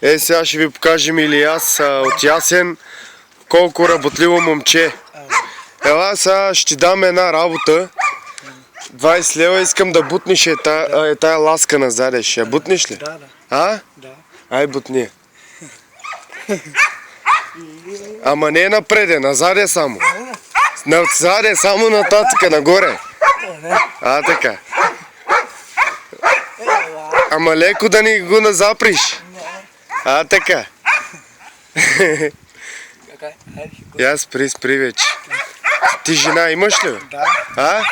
Сега ще ви покажем Илияс от Ясен, колко работливо момче. Ела, сега ще ти дам една работа. 20 лева, искам да бутнеш тая ласка назаде. Ще я бутнеш ли? Да. А? Да. Ай, бутни. Ама не напреде, назаде само. Назаде, само нататък, нагоре. Така. Ама леко да ни го назаприш. Така. Я спри вече. Ти жена имаш ли? Да.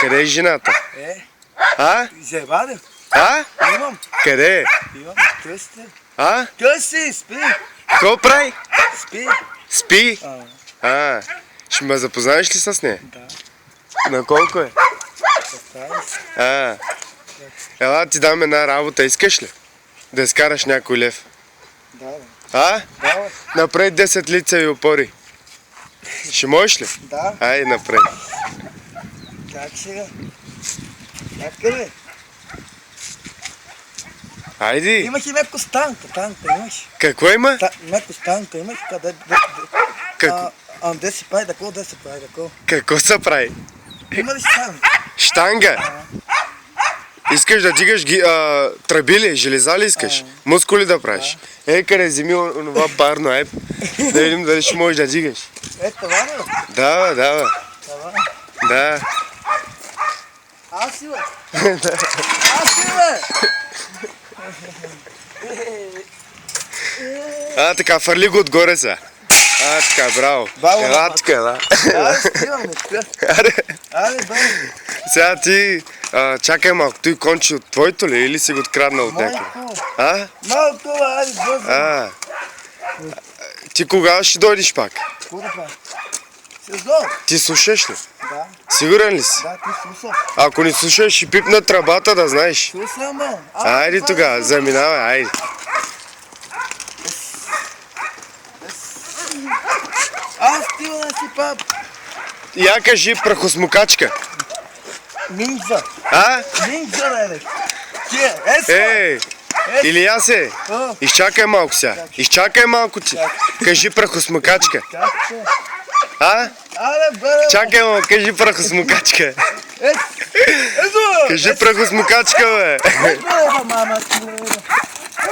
Къде е жената? Зебадев. Имам. Къде е? Имам. Късте. Къси? Спи. Какво прави? Спи. Спи? Ще ме запознаеш ли с нея? Да. На колко е? Ела, ти дам една работа, искаш ли? Да изкараш някой лев. Да. Напред 10 лицеви опори. Ще можеш ли? Да. Ай, напред. Как сега? Някъде? Айди. Имах и меко станка имаш. Какво има? Меко станка имаш, къде? Де си прави тако, Какво се прави? Има ли станка? Штанга? Искаш да дигаш трабили, железа ли искаш? Мускули да правиш? Къде вземи онова парно, да видим дали ще можеш да дигаш. Това ли? Да. Да. Аз ли? Така, фърли го отгоре сега. Така, браво. Ела, така, да. Сега ти, чакай малко, той кончи от твоето ли или си го откраднал от някъде? Малко, бързо. Ти кога ще дойдеш пак? Сезон. Ти слушаш ли? Да. Сигурен ли си? Да, ти слушам. Ако не слушаш, ще пипна тръбата, да знаеш. Слушам, бе. Айде тогава, заминавай, айде. Аз стила да си пап. Я кажи прахосмукачка. Ниндза. Ниндза, бе. Илиясе, изчакай малко сега. Изчакай малко ти. Кажи прахосмукачка. Чакай малко, кажи прахосмукачка. Кажи прахосмукачка, бе. Мама,